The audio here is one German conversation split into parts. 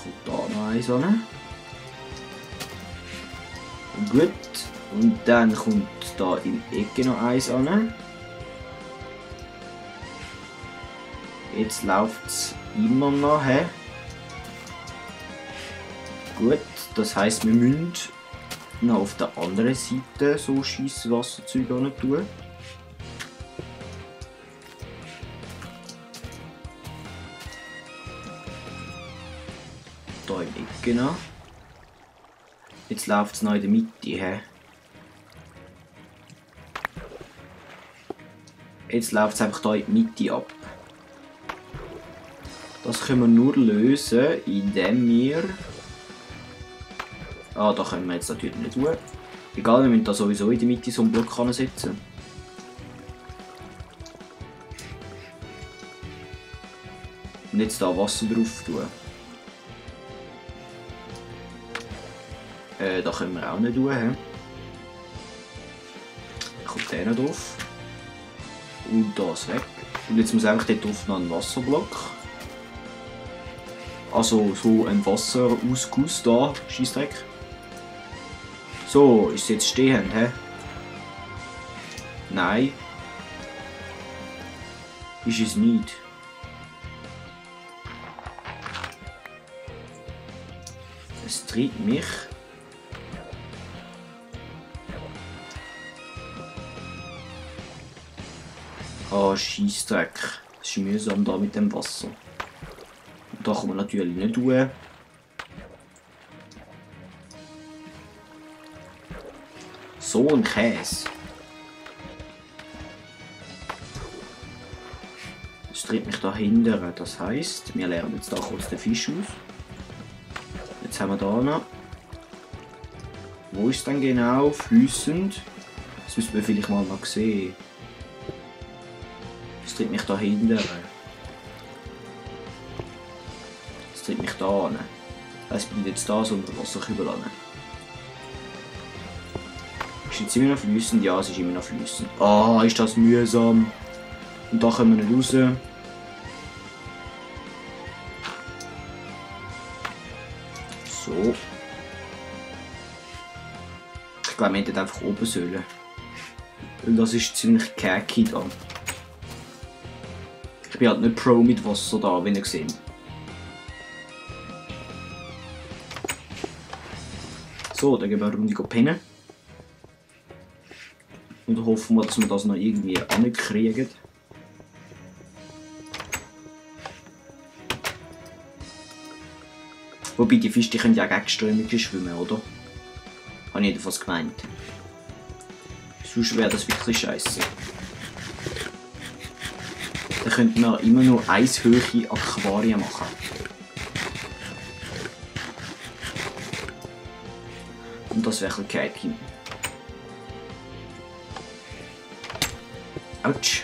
kommt da noch eins an. Gut. Und dann kommt da im Ecke noch eins an. Jetzt läuft es immer noch. He? Gut, das heisst, wir müssen noch auf der anderen Seite so Scheisswasserzeug tun. Da im Ecke noch. Jetzt läuft es noch in der Mitte. He? Jetzt läuft es einfach hier in die Mitte ab. Das können wir nur lösen, indem wir... Ah, da können wir jetzt natürlich nicht tun. Egal, wir müssen da sowieso in die Mitte so einen Block setzen. Und jetzt da Wasser drauf tun. Da können wir auch nicht tun. Dann kommt der noch drauf. Und das weg. Und jetzt muss einfach dort drauf noch ein Wasserblock. Also so ein Wasserausguss da, Scheissdreck. So, ist es jetzt stehend, hä? Nein. Ist es nicht. Es treibt mich. Ah, Scheissdreck. Es ist mühsam da mit dem Wasser. Und da kann man natürlich nicht tun. So ein Käse. Das treibt mich da hinten. Das heisst, wir lernen jetzt da kurz den Fisch aus. Jetzt haben wir da noch. Wo ist denn genau fließend? Das müssen wir vielleicht mal noch sehen. Das treibt mich da hinten. Das treibt mich da an. Es bleibt jetzt da so unter Wasserkübel an. Ist jetzt immer noch fließend? Ja, es ist immer noch fließend. Ah, ist das mühsam. Und da kommen wir nicht raus. So. Ich glaube, wir hätten einfach oben sollen. Weil das ist ziemlich kacki da. Ich bin halt nicht Pro mit Wasser da, wie ihr seht. So, dann gehen wir eine Runde pennen. Und hoffen wir, dass wir das noch irgendwie ankriegen. Wobei die Fische können ja gegenströmig schwimmen, oder? Habe ich jedenfalls gemeint. Sonst wäre das wirklich scheiße. Dann könnten wir immer nur eishöhe Aquarien machen. Und das wäre ein bisschen. Autsch.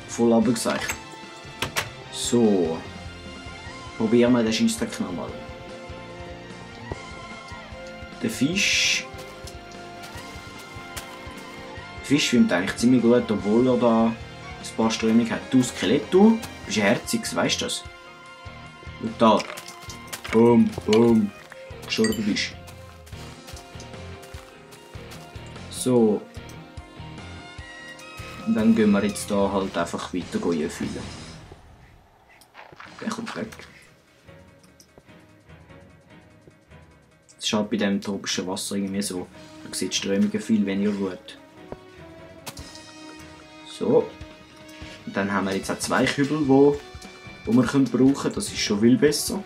Voll runtergeseicht. So. Probieren wir den Scheissdreck nochmal. Der Fisch. Der Fisch schwimmt eigentlich ziemlich gut, obwohl er da ein paar Strömungen hat. Du Skelett, du bist ein herziges, weißt du das? Und da. Boom, boom. Gestorben bist. So. Und dann gehen wir jetzt da halt einfach weiter füllen. Der kommt weg. Es ist halt bei diesem tropischen Wasser irgendwie so. Man sieht die Strömungen viel weniger gut. So. Und dann haben wir jetzt auch 2 Kübel, die wir brauchen können. Das ist schon viel besser.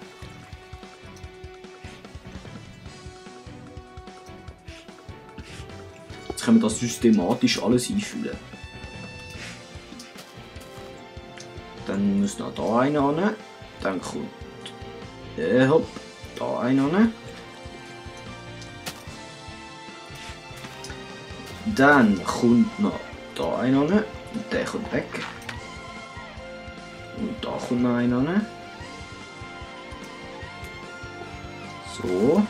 Jetzt können wir das systematisch alles einfüllen. Dann muss noch da einer hin. Dann kommt hopp, da einer hin. Dann kommt noch da einer hin. Und der kommt weg. Und da kommt noch einer hin. So.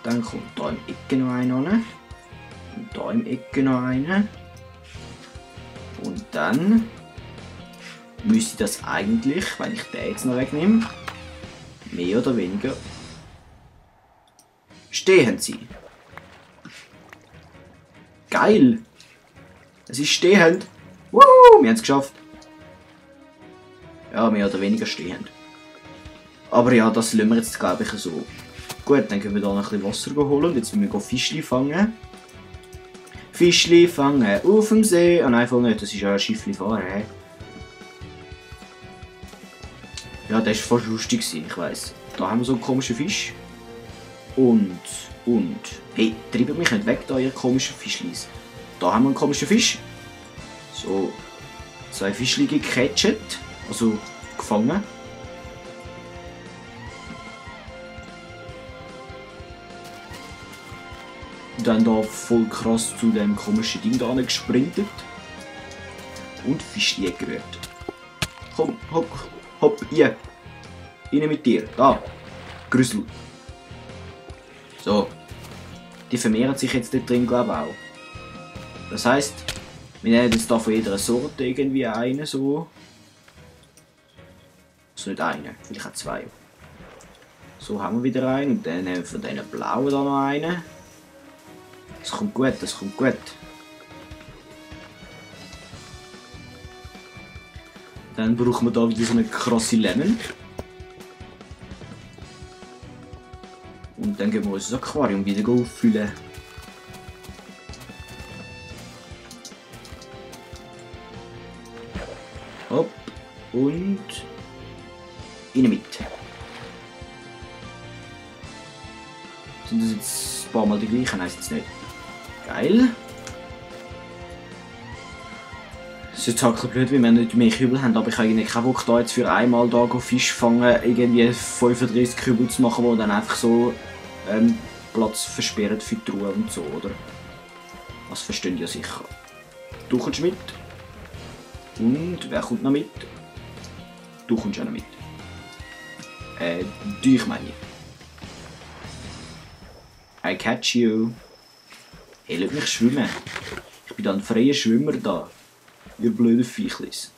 Dann kommt da im Ecke noch einer hin. Und da im Ecke noch einer. Und dann müsste das eigentlich, wenn ich den jetzt noch wegnehme, mehr oder weniger stehen sein. Geil! Es ist stehend. Woo! Wir haben es geschafft. Ja, mehr oder weniger stehend. Aber ja, das lassen wir jetzt, glaube ich, so. Gut, dann können wir da noch ein bisschen Wasser holen und jetzt müssen wir Fischli fangen. Fischli fangen auf dem See. Ah nein, voll nicht, das ist ja ein Schiffli fahren. He? Ja, das war fast lustig, ich weiss. Da haben wir so einen komischen Fisch. Und. Hey, treibt mich nicht weg, da ihr komischen Fischlis. Da haben wir einen komischen Fisch. So. 2 Fischli gecatcht. Also gefangen. Und dann da voll krass zu dem komischen Ding da gesprintet. Und Fischli gerührt. Komm, hopp, hier. Rein mit dir. Da. Grüssel. So. Die vermehren sich jetzt dort drin, glaube ich, auch. Das heisst, wir nehmen jetzt da von jeder Sorte irgendwie einen so. Also nicht einen, vielleicht auch 2. So haben wir wieder einen und dann nehmen wir von diesen blauen da noch einen. Das kommt gut, das kommt gut. Dann brauchen wir da wieder so eine krasse Lemon. Und dann gehen wir unser Aquarium wieder auffüllen. Hopp. Und rein mit. Sind das jetzt ein paar Mal die gleichen? Nein, jetzt nicht. Geil. Es ist jetzt halt blöd, weil wir nicht mehr Kübel haben, aber ich habe eigentlich keinen Bock, da jetzt für einmal da Fisch fangen, irgendwie 35 Kübel zu machen, die dann einfach so Platz versperren für die Truhe und so, oder? Das verstehen ja sicher. Du kommst mit. Und wer kommt noch mit? Du kommst auch noch mit. Dich meine ich. I catch you. Hey, lass mich schwimmen. Ich bin da ein freier Schwimmer da. Ihr blöden Viechlis.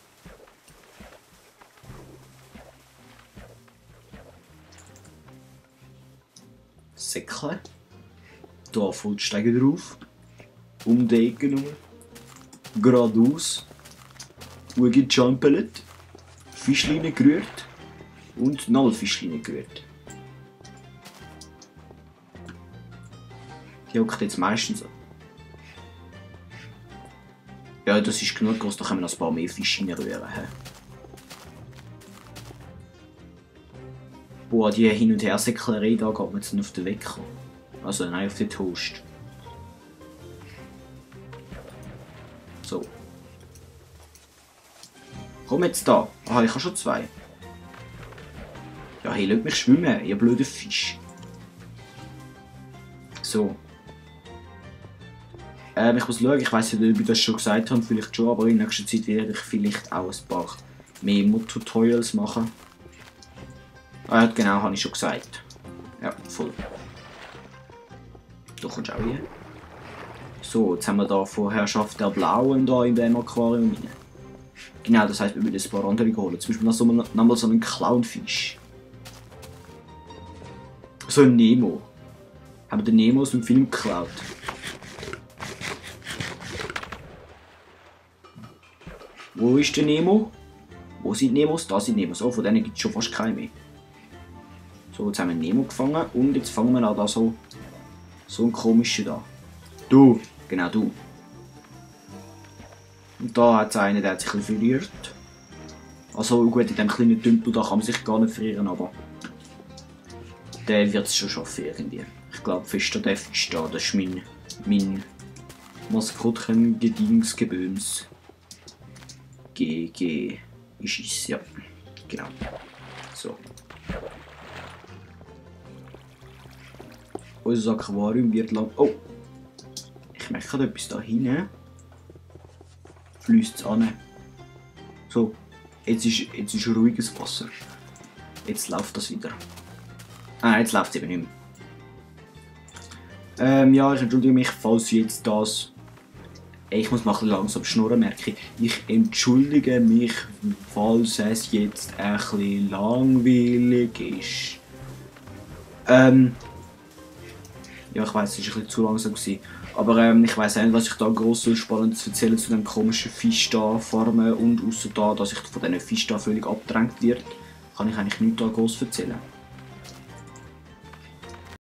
Säckle. Da voll die Stege drauf. Um die Ecke rum. Geradeaus. Ugi Jumpellet. Fischleine gerührt. Und nochmal Fischleine gerührt. Die hockt jetzt meistens an. Ja, das ist genug groß, da können wir noch ein paar mehr Fische reinrühren. Boah, die Hin- und Hersäcklerei da geht mir jetzt auf den Wecker. Also nein, auf den Toast. So. Komm jetzt da. Aha, ich habe schon 2. Ja, hey, lass mich schwimmen, ihr blöder Fisch. So. Ich muss schauen, ich weiß nicht, ob ich das schon gesagt habe, vielleicht schon, aber in nächster Zeit werde ich vielleicht auch ein paar mehr Mod-Tutorials machen. Ah, genau, habe ich schon gesagt. Ja, voll. Du kommst auch hier. So, jetzt haben wir da von Herrschaft der Blauen da in dem Aquarium rein. Genau, das heisst, wir müssen ein paar andere holen. Zum Beispiel nochmal so einen Clownfisch. So ein Nemo. Haben wir den Nemo aus dem Film geklaut. Wo ist der Nemo? Wo sind Nemos? Da sind Nemos. Oh, von denen gibt es schon fast keine mehr. So, jetzt haben wir Nemo gefangen und jetzt fangen wir an da so einen komischen da. Du, genau du. Und da hat es einen, der hat sich ein bisschen verliert. Also gut, in diesem kleinen Tümpel da kann man sich gar nicht frieren, aber der wird es schon schaffen irgendwie. Ich glaube, fester der Fisch da, das ist mein Maskottchen-Gedingsgeböns. GG ist es, ja. Genau. So. Unser Aquarium wird lang. Oh! Ich merke gerade etwas da hinten. Fließt es an. So. Jetzt ist ruhiges Wasser. Jetzt läuft das wieder. Ah, jetzt läuft es eben nicht mehr. Ja, ich entschuldige mich, falls jetzt das Ey, ich muss mal ein bisschen langsam schnurren, merke ich. Ich entschuldige mich, falls es jetzt ein bisschen langweilig ist. Ja, ich weiss, es war ein bisschen zu langsam gewesen. Aber ich weiss nicht, was ich da gross so Spannendes erzählen zu dem komischen Fisch da farmen und außer da, dass ich von diesen Fisch da völlig abgedrängt wird, kann ich eigentlich nichts da gross erzählen.